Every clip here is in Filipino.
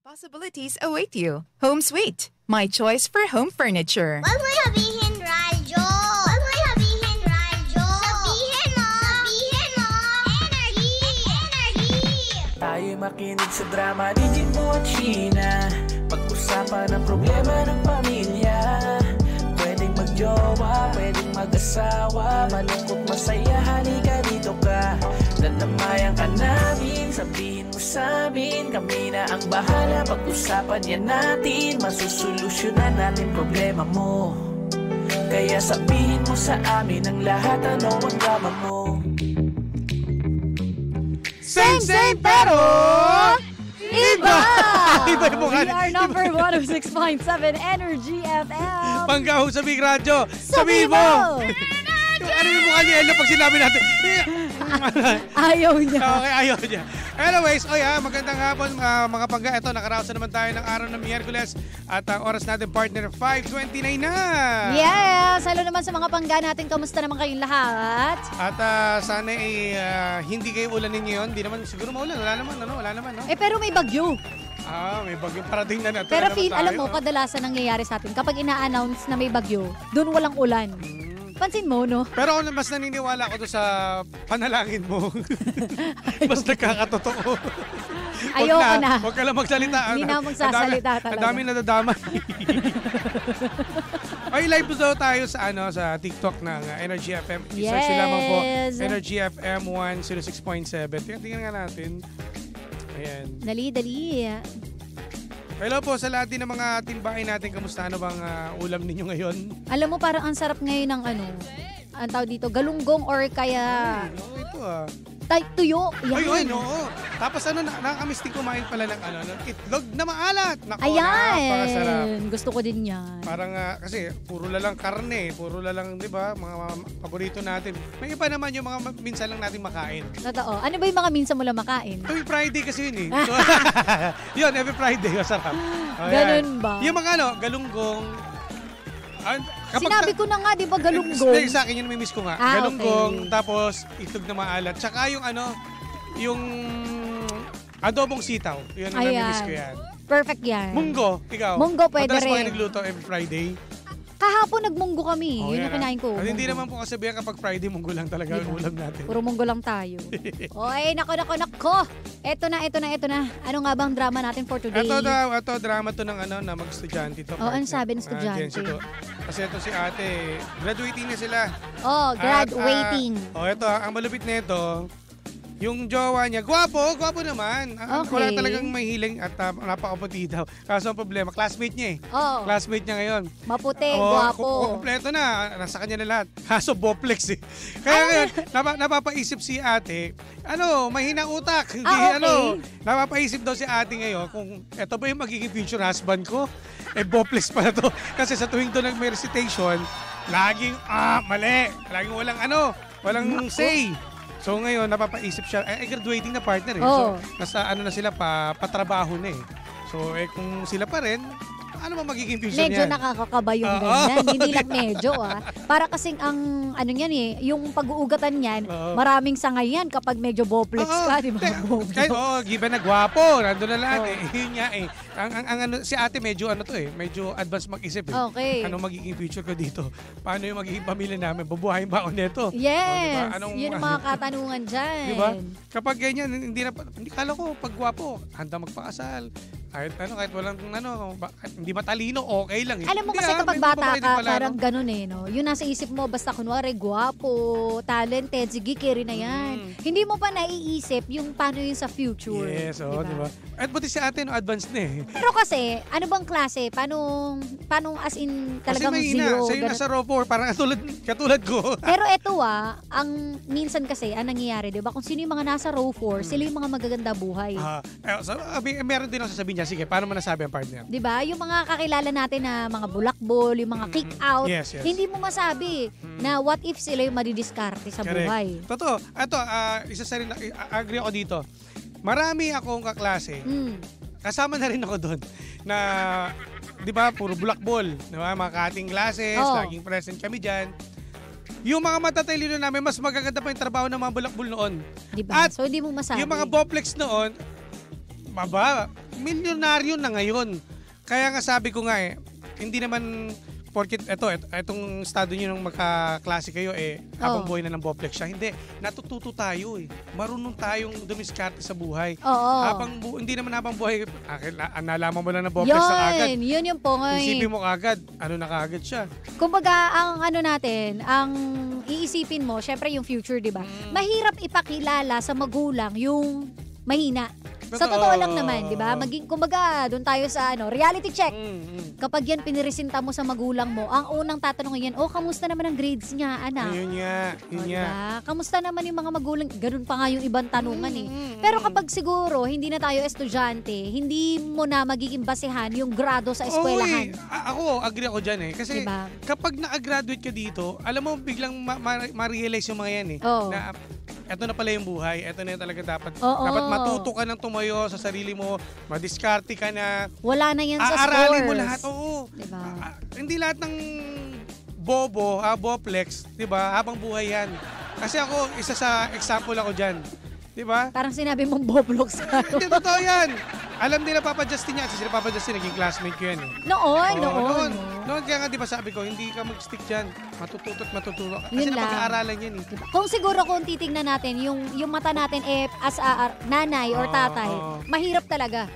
Possibilities await you. Home Sweet, my choice for home furniture. Wag mo sabihin radyo. Wag mo sabihin radyo. Sabihin mo. Sabihin mo. Energy. Energy. Tayo makinig sa drama ni Jimbo at Sheena. Pag-usapan ang problema ng pamilya. Pwedeng magjowa, pwedeng mag-asawa. Malungkot, masaya, halika dito ka. Dadamayan ka namin, sabihin mo sa amin. Kami na ang bahala, pag-usapan yan natin. Masusolusyonan natin problema mo. Kaya sabihin mo sa amin ang lahat, ano ang drama mo. Same pero iba! Iba yung mukha. We are number 106.7 Energy FM. Panggaho sa Big Radio. Sabihin mo! Ano yung mukha niya, Ella, pag sinabi natin? Ayaw niya. Okay, ayaw niya. Anyways, magandang hapon mga pangga. Ito, nakaraosan naman tayo ng araw ng Miyerkules at ang oras natin, partner, 5:29 na. Yes! Hello naman sa mga pangga natin. Kamusta naman kayong lahat? At sana hindi kayo ulanin ngayon. Hindi naman siguro maulan. Wala naman, no? Pero may bagyo. May bagyong parating na natin. Pero alam mo, kadalasan nangyayari sa atin, kapag ina-announce na may bagyo, doon walang ulan. Pansin mo, no? Pero ako mas naniniwala ako doon sa panalangin mo. Mas nakakatotoo. Ayoko na. Huwag ka lang magsalita. Hindi na magsasalita talaga. Ang dami nadadama. Ay, live po daw tayo sa TikTok ng Energy FM. Yes. I-search lamang po Energy FM 106.7. Tingnan nga natin. Ayan. Dali. Hello po sa lahat din ng mga timbahin natin. Kamusta? Ano bang ulam ninyo ngayon? Alam mo, parang ang sarap ngayon ng ang tawag dito, galunggong or kaya Ito tuyo. Ay, oo. Tapos nakakamiss din kumain pala ng ng itlog na maalat. Nako, Ayan. napakasarap. Gusto ko din yan. Parang kasi puro lalang karne, puro lalang, 'di ba, mga paborito natin. May iba naman yung mga minsan lang natin makain. Totoo. Ano ba yung mga minsan mo lang makain? Every Friday kasi yun eh. So, yun, every Friday, masarap. Ganun ba? Yung mga galunggong. Sinabi ko na nga, di ba, galunggong? Sa akin, yun may miss ko nga. Okay. Galunggong, tapos itlog na maalat. Tsaka yung adobong sitaw. Yun ang nami-miss ko yan. Perfect yan. Munggo, ikaw. Munggo, pwede Madalas rin. Madalas nagluto every Friday. Kahapon nagmunggo kami. Yun yung kinain ko. Hindi naman po kasabihan kapag Friday, munggo lang talaga ang ulam natin. Puro munggo lang tayo. Oy, nako. Eto na. Ano nga bang drama natin for today? Ito drama to ng na mag-estudyante to. Ano sabi ng estudyante? Kasi ito si ate, graduating na sila. Graduating. Ito, ang malupit nito, yung jowa niya, gwapo naman. Okay. Wala talagang mahiling at napakaputi daw. Kaso ang problema, classmate niya eh. Classmate niya ngayon. Maputi, gwapo. Kompleto na, nasa kanya na lahat. Kaso boplex eh. Kaya ngayon, napapaisip si ate, mahina utak. Hindi, okay. Napapaisip daw si ate ngayon kung eto ba yung magiging future husband ko? Boplex pala to. Kasi sa tuwing doon may recitation, laging, mali. Laging walang say. So ngayon, napapaisip siya, graduating na partner eh. So, nasa na sila, patrabaho na eh. So, kung sila pa rin, ano ba magiging future medyo niyan? nakakakaba yung ganyan. Hindi lang medyo Para kasing ang yung pag-uugatan niyan, maraming sangay yan kapag medyo boplex ka, di ba? Given na gwapo, nandun na lahat eh. Yun nga eh. Si ate medyo medyo advance mag-isip eh. Okay. Ano magiging future ko dito? Paano yung magiging pamilya namin? Bubuhayin ba ako neto? Yes. Diba? Yun ang mga katanungan dyan. Diba? Kapag ganyan, hindi kala ko pag gwapo, handa magpakasal. Kahit walang hindi matalino, okay lang eh. Alam mo kasi kapag bata ka, parang ganun eh, no? Yung nasa isip mo, basta kunwari, gwapo, talented, sige, carry na yan. Hindi mo pa naiisip yung paano yun sa future. Yes, diba? At buti si ate, advanced na eh. Pero kasi, ano bang klase? Paano as in talagang kasi zero? Sa'yo nasa raw 4, parang katulad ko. Pero eto ang minsan kasi, ang nangyayari, diba? Kung sino yung mga nasa row 4, sila yung mga magaganda buhay. Meron din ako sasabihin niya, sige, paano mo nasabi ang partner? Diba? Yung mga kakilala natin na mga bulakbol, yung mga kick out, yes. hindi mo masabi na what if sila yung madidiskarte sa buhay. Totoo. Ito, isa sa rin, agree ako dito. Marami akong kaklase. Kasama na rin ako doon na, di ba, puro bulakbol. Di ba? Mga cutting classes, laging present kami dyan. Yung mga matatalino namin, mas magaganda pa yung trabaho ng mga bulakbol noon. Diba? So, hindi mo masabi. Yung mga boplex noon, milyonaryo na ngayon. Kaya nga sabi ko nga hindi naman porket etong estado niyo nung magkaklase kayo habang buhay na ng Boplex siya. Hindi, natututo tayo Marunong tayong dumiskarte sa buhay. Hindi naman habang buhay, nalaman mo lang na Boplex na agad. Yun yung point. Isipin mo kagad, ano na kagad siya. Kumbaga, ang iisipin mo, syempre yung future, di ba? Mahirap ipakilala sa magulang yung mahina. Sa totoo lang naman, di ba? Kumbaga, doon tayo sa reality check. Kapag yan piniresinta mo sa magulang mo, ang unang tatanungin yan, kamusta naman ang grades niya, anak? Yun nga. Diba? Kamusta naman yung mga magulang? Ganun pa nga yung ibang tanungan Pero kapag siguro, hindi na tayo estudyante, hindi mo na magiging basehan yung grado sa eskwelahan. Ako, agree ako dyan Kasi diba? kapag na-graduate ka dito, alam mo, biglang ma-realize yung mga yan na eto na pala yung buhay, eto na yung talaga dapat. Dapat matuto ka ng tumayo sa sarili mo, madiskarte ka na. Wala na yan sa scores. Aaralin mo lahat, Diba? Hindi lahat ng Boplex, diba, habang buhay yan. Kasi ako, isa sa example ako dyan. Diba? Parang sinabi mong Boblox. Hindi, totoo yan. Alam nila Papa Justin yan. Kasi sila Papa Justin, naging classmate ko yan Noon, kaya nga di ba sabi ko, hindi ka mag-stick dyan. Matututo. Kasi napag-aaralan yan Kung siguro kung titignan natin, yung mata natin as a nanay or tatay, mahirap talaga.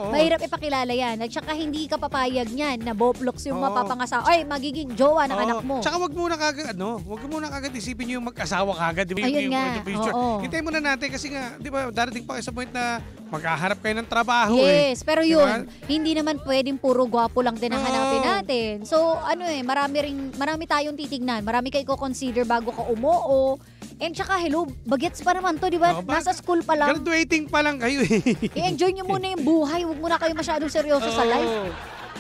Mahirap ipakilala yan. At saka hindi ka papayag niyan na Boblox yung mapapangasa. Ay, magiging jowa ng anak mo. Tsaka wag mo na kagad isipin yung mag-asawa kagad. Di ba? Ayun nga. Hintayin mo na natin kasi nga, di ba, darating pa kayo sa point na maghaharap kayo ng trabaho Yes, pero Diba? yun, hindi naman pwedeng puro gwapo lang din ang hanapin natin. So, marami tayong titignan. Marami kayo consider bago ka umuo. And tsaka, bagets pa naman to, di ba? Nasa school pa lang. Graduating pa lang kayo I-enjoy nyo muna yung buhay. Huwag muna kayo masyadong seryoso sa life.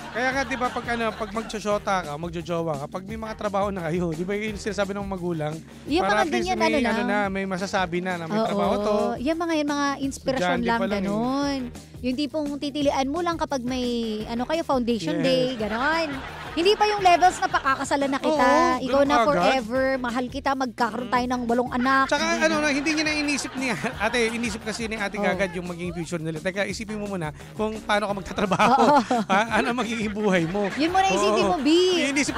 Kaya nga, di ba, pag magjojowa ka, pag may mga trabaho na kayo, di ba yung sinasabi ng magulang, yung para mga at least ganyan, may masasabi na may trabaho to. Yung mga inspirasyon lang, ganon. Yung tipong titilian mo lang kapag may kayo foundation day, ganon. Hindi pa yung levels na pakakasalan na kita. Ikaw na forever, mahal kita, magkakaroon tayo ng 8 anak. Tsaka hindi niya na inisip niya. Inisip kasi ni ate Gagad yung magiging future nila. Teka, isipin mo muna kung paano ka magtatrabaho. Ano magiging buhay mo. Yun mo na isipin mo, B. Inisip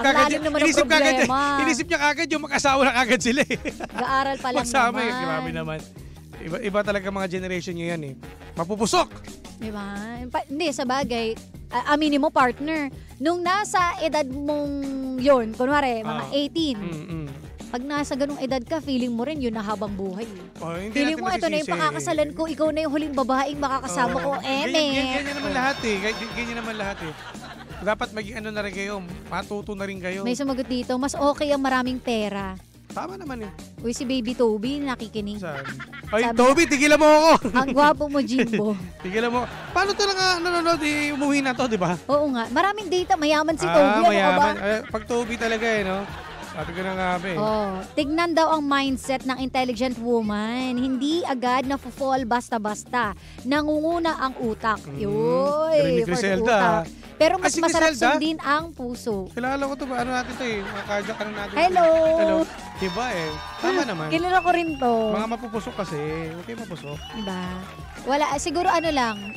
niya kagad yung mag-asawa na kagad sila Gaaral pa lang Magsama naman. Grabe naman. Iba talaga mga generation nyo yan Mapupusok. Diba? Hindi, sa bagay, aminin mo partner, nung nasa edad mong yun, kunwari, mga 18, pag nasa ganung edad ka, feeling mo rin yun na habang buhay. Feeling mo, ito na yung pakakasalan ko, ikaw na yung huling babaeng makakasama ko. Ganyan naman lahat Ganyan naman lahat Dapat maging na rin kayo, matuto na rin kayo. May sumagot dito, mas okay ang maraming pera. Tama naman Uy, si Baby Toby, nakikinig. Saan? Ay, Toby, tigilan mo ako. Ang gwapo mo, Jimbo. Tigilan mo. Paano to nga nanonood, umuwi na to, di ba? Oo nga. Maraming data. Mayaman si Toby. Mayaman. Pag Toby talaga, no? Sabi ko na nga, Tignan daw ang mindset ng intelligent woman. Hindi agad na-fall basta-basta. Nangunguna ang utak. Galing ni Criselda. Pero mas si masarap Criselda? sundin ang puso. Kilala ko to ba? Ano natin to Makakajak ka natin. Hello! Diba Tama naman. Kilala ko rin to. Mga mapupusok kasi. Okay, mapusok. Diba? Wala. Siguro lang.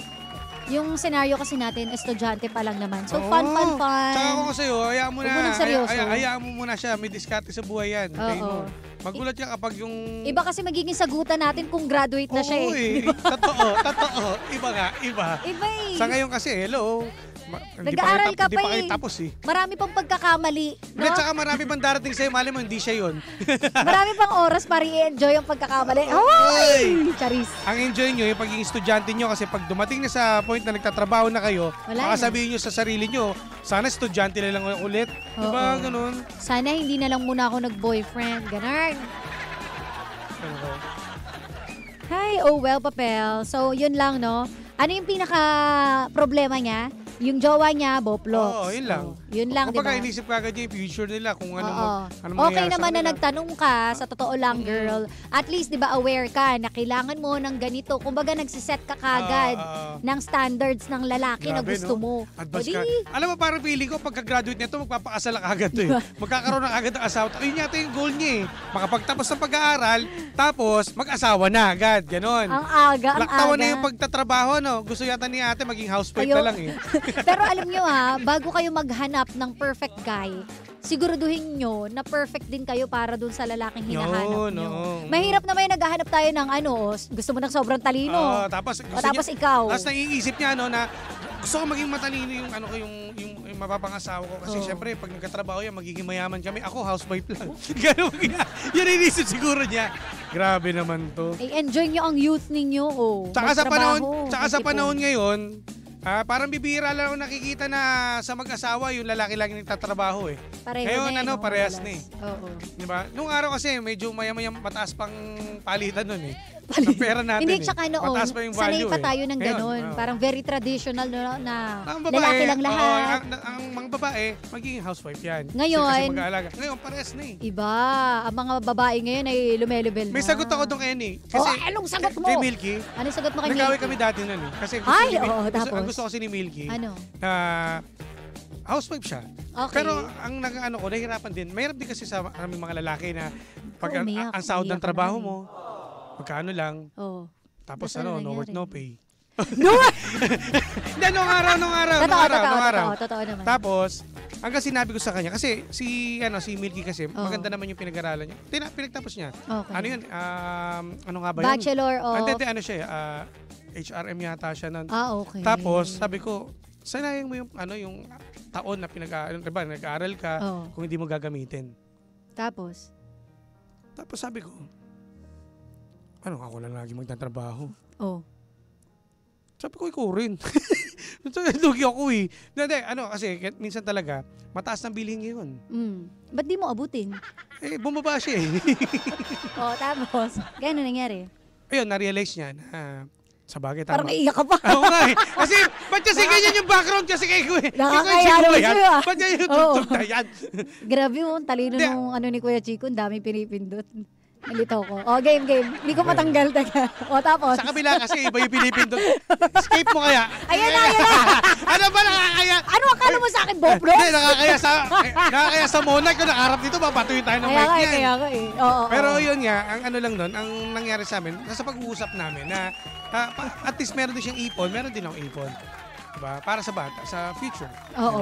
Yung senaryo kasi natin, estudyante pa lang naman. So, fun. Tsaka ako sa'yo, hayaan mo na. Huwag mo nang seryoso. Hayaan mo muna siya. May diskarte sa buhay yan. Oo. Magulat ka kapag yung... Iba kasi magiging sagutan natin kung graduate na siya Totoo. Iba nga. Iba Sa ngayon kasi, hello. Nag-aaral ka pa Hindi pa kayo tapos Marami pang pagkakamali. No? At saka marami pang darating sa'yo. Mali mo, hindi siya yun. Marami pang oras para i-enjoy ang pagkakamali. Hoy! Charis. Ang enjoy nyo, yung pagiging estudyante nyo kasi pag dumating na sa point na nagtatrabaho na kayo, baka sabihin nyo sa sarili nyo, sana estudyante na lang ulit. Diba ganun? Sana hindi na lang muna ako nag-boyfriend. Ganun. Hi, well, papel. So, yun lang, no? Ano yung pinaka-problema niya? Yung jowa niya, Boplox. Oo, yun lang. Yun lang, di Kapag ba? inisip ka agad yung future nila kung ano Oo. ano Okay mangyayari sa naman na kanila. nagtanong ka, sa totoo lang, girl. At least, di ba, aware ka na kailangan mo ng ganito. Kumbaga, nagsiset ka kagad ng standards ng lalaki na Grabe, gusto no? mo. Advance O di, ka. Alam mo, parang feeling ko, pagka-graduate nito, magpapakasal ka agad to eh. Magkakaroon ng agad ng asawa. Ayun yata yung goal niya eh. Makapagtapos ng pag-aaral, tapos mag-asawa na agad. Ganon. ang aga, ang Laktawan aga. na yung pagtatrabaho, no? Gusto yata ni ate maging housewife Kayo- na lang eh. Pero alam nyo bago kayo maghanap ng perfect guy, siguraduhin nyo na perfect din kayo para dun sa lalaking hinahanap Yun, nyo. oo. Mahirap na may naghahanap tayo ng gusto mo ng sobrang talino. Tapos gusto Tapos niya, ikaw. Tapos naiisip niya, no, na gusto ko maging matalino yung yung mapapangasawa ko. Kasi Oo. syempre, pag nagkatrabaho yan, magiging mayaman kami. Ako, housewife lang. Ganun kaya. Yun inisip siguro niya. Grabe naman to. Enjoy nyo ang youth ninyo. Tsaka sa panahon, Magtrabaho, tsaka sa mag-ipon. panahon ngayon, parang bibihira lang ako nakikita na sa mag-asawa yung lalaki lang nagtatrabaho eh. Pareho Ngayon, na ano, parehas madalas. na eh. Oo. Di ba? Nung araw kasi, medyo maya-maya mataas pang palitan nun eh. Ang pera natin Hindi, eh. tsaka noon, Mataas pa yung sanay value pa eh. tayo ng Ngayon, ganun. oo. Parang very traditional na Ang lalaki lang oo, lahat. ang mga babae, magiging housewife yan. Ngayon, Kasi mag-aalaga. Ngayon, parehas na eh. Iba. Ang mga babae ngayon ay lumelubel na. May sagot ako doon kay Annie. Kasi anong sagot mo? kay Milky, Anong sagot mo kay nag-away Milky? kami dati nun eh. Kasi Ay, ni Mil- oo, tapos? ang gusto kasi ni Milky, Ano? na housewife siya. Okay. Pero ang nag-ano ko, nahihirapan din. Mayroon din kasi sa aming mga lalaki na pag ang, umiyak, ang sahod ng umiyak ka trabaho na mo, magkano lang, Oo. tapos Tapos ano no work, nangyari? no pay. No! Hindi, nung araw. Totoo naman. Tapos, hanggang sinabi ko sa kanya, kasi si Milky kasi, Oo. maganda naman yung pinag-aralan niya. Pinagtapos niya. Okay. Ano yun? Ano nga ba yun? Bachelor of... Hindi, ano siya, HRM yata siya nun. Okay. Tapos, sabi ko, sanayang mo yung taon na diba, nag-aaral ka, Oo. kung hindi mo gagamitin. Tapos? Tapos sabi ko, ako lang lagi magtatrabaho. Oh. Sabi ko, ikaw rin. Lugi ako eh. Hindi, kasi minsan talaga, mataas ng bilhin ngayon. Ba't di mo abutin? Bumaba siya eh. Tapos? Gano'n nangyari? Ayun, na-realize niya na sa bagay tama. Parang iiyak ka pa. Oo nga eh. Kasi, ba't kasi ganyan yung background kasi kay ko eh. Nakakaya naman sa'yo, ah. Ba't ganyan yung Oo. tugtog na yan? Grabe mo, talino Hindi. nung ni Kuya Chico, ang dami pinipindot. Nalito ko. Game. Hindi ko matanggal taga. Tapos? Sa kabila kasi, iba yung pinipindot. Escape mo kaya? Ayan na. Ano ba nakakaya? Ano akala mo sa akin, Boplo? Hindi, nakakaya sa Monarch kung nakaharap dito, babatuhin tayo ng mic yan. Kaya ka eh. Oo. Pero yun nga, ang ano lang nun, ang nangyari sa amin, sa pag-uusap namin na at least meron din siyang ipon, meron din akong ipon. Diba? Para sa bata, sa future. Oo,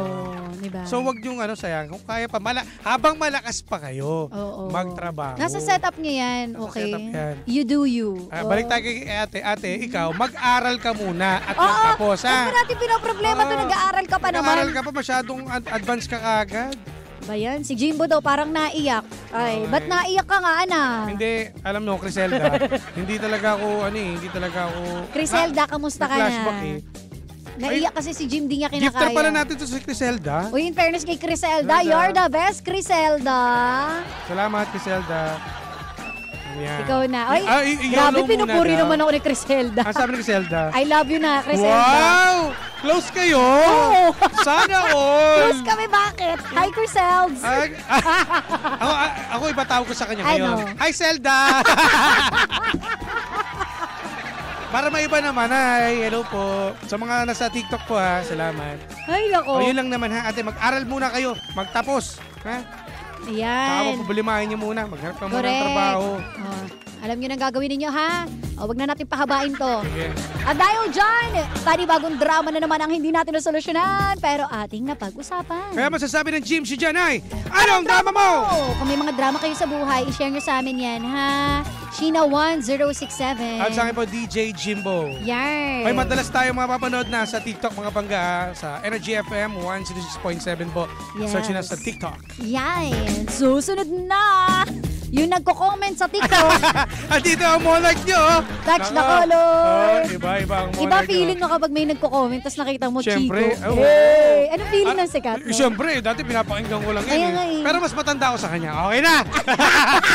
di ba? So wag yung sayang, kung kaya pa, habang malakas pa kayo, Oo. magtrabaho. Nasa setup niya yan, Nasa okay? setup yan. You do you. Balik tayo kay ate. Ate, ikaw, mag-aral ka muna at Oo, magtapos, ha? Huwag mo natin pinoproblema to, Oo. nag-aaral ka pa naman. Nag-aaral ka pa, masyadong advance ka kagad. Ba yan? Si Jimbo daw parang naiyak. Ay, ba't naiyak ka nga, ana? Hindi, alam mo, Criselda, hindi talaga ako... Criselda, kamusta ka na? Flashback eh. Naiyak kasi si Jim, di niya kinakaya. Gifter pala natin to si Criselda. Uy, in fairness kay Criselda, Criselda. you're the best, Criselda. Salamat, Criselda. Ayan. Ikaw na. Ay, YOLO grabe, pinupuri muna daw. naman ako ni Criselda. Ang sabi ni Criselda. I love you na, Criselda. Wow! Close kayo! Oo. Sana all! Close kami, bakit? Hi, Criselds. Ako ipatawag ko sa kanya Ano? ngayon. Hi, Zelda! Para maiba naman, hi, hello po. Sa mga nasa TikTok po ha, salamat. Ay, nako. Yun lang naman ha, ate, mag-aral muna kayo, magtapos. Ha? Saka Ayan. problemahin niyo muna, maghanap ka muna ng Correct. trabaho. Oh, alam nyo nang gagawin ninyo, ha? Wag na natin pahabain to. Sige. At dahil dyan, panibagong drama na naman ang hindi natin nasolusyonan, pero ating napag-usapan. Kaya masasabi ng Jim si Jan ay, anong drama mo? Kung may mga drama kayo sa buhay, i-share nyo sa amin yan, ha? Sheena1067. At sa akin po, DJ Jimbo. Yan. Ay, madalas tayo mapapanood na sa TikTok mga bangga ha, sa Energy FM 106.7 po. Yes. Search na sa TikTok. Yan. Susunod na. Yung nagko-comment sa TikTok, At dito ang monarch nyo. touch the Nako. color. Iba ang monarch Iba nyo. feeling mo kapag may nagko-comment tapos nakita mo Siyempre, Chico. oo. Hey! Anong feeling ng sikat mo? Siyempre, dati pinapakinggan ko lang Kaya yan nga eh. eh. Pero mas matanda ako sa kanya. Okay na.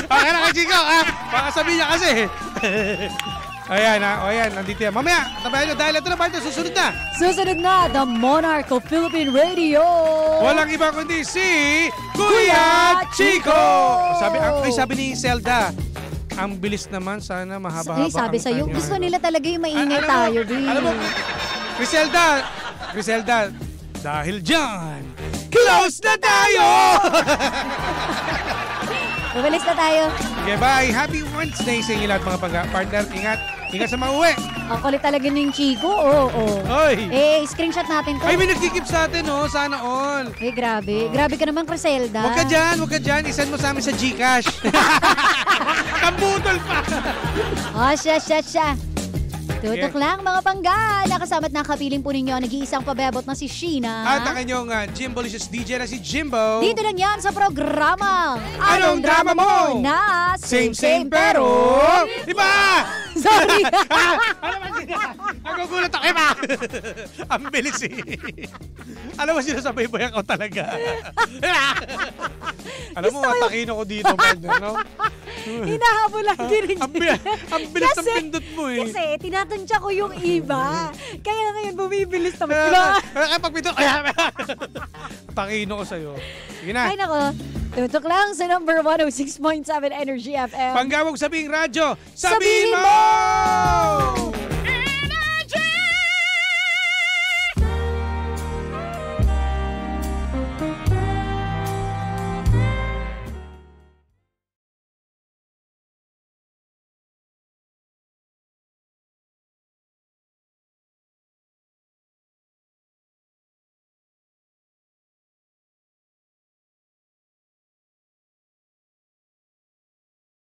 Okay na kay Chico. Baka sabihin niya kasi. Ayan, nandito yan. Mamaya, tabayan nyo dahil ito na ba ito, susunod na. Susunod na, The Monarch of Philippine Radio. Walang iba kundi si Kuya Chico! Sabi ni Zelda, ang bilis naman, sana mahaba-haba. Sabi ang sa'yo, kanya. gusto nila talaga yung maingay Alam mo, tayo, Alam mo, Griselda, dahil dyan, close na tayo! Umalis na tayo. Okay, bye. Happy Wednesday sa inyo lahat mga partner. Ingat sa mauwi. Ang kulit talaga ng Chico. Oo. Oy! Screenshot natin to. Ay, may nagkikip sa atin, oh. Sana all. Grabe. Grabe ka naman, Criselda. Huwag ka dyan. Isend mo sa amin sa GCash. Ang budol pa. Siya. Tutok lang mga pangga. Nakasama't nakapiling po ninyo ang nag-iisang pabebot na si Sheena. At ang inyong Jimbolicious DJ na si Jimbo. Dito lang yan sa programa. Anong drama mo? Na Same pero... Iba! Sorry. Alam mo sila? Nagugulat ako. Iba! Ang bilis eh. Alam mo sila sa bayboy ako talaga. Alam mo, matakino ko dito, man. No? Hinahabol lang din. Ang bilis ng pindot mo eh. Kasi tinatansya ko yung iba. Kaya ngayon bumibilis naman. Diba? Kaya pag pindot, takino ko sa'yo. Sige na. Ay nako. Tutok lang sa number 106.7 Energy FM. Panggawag sabing radyo, sabihin mo!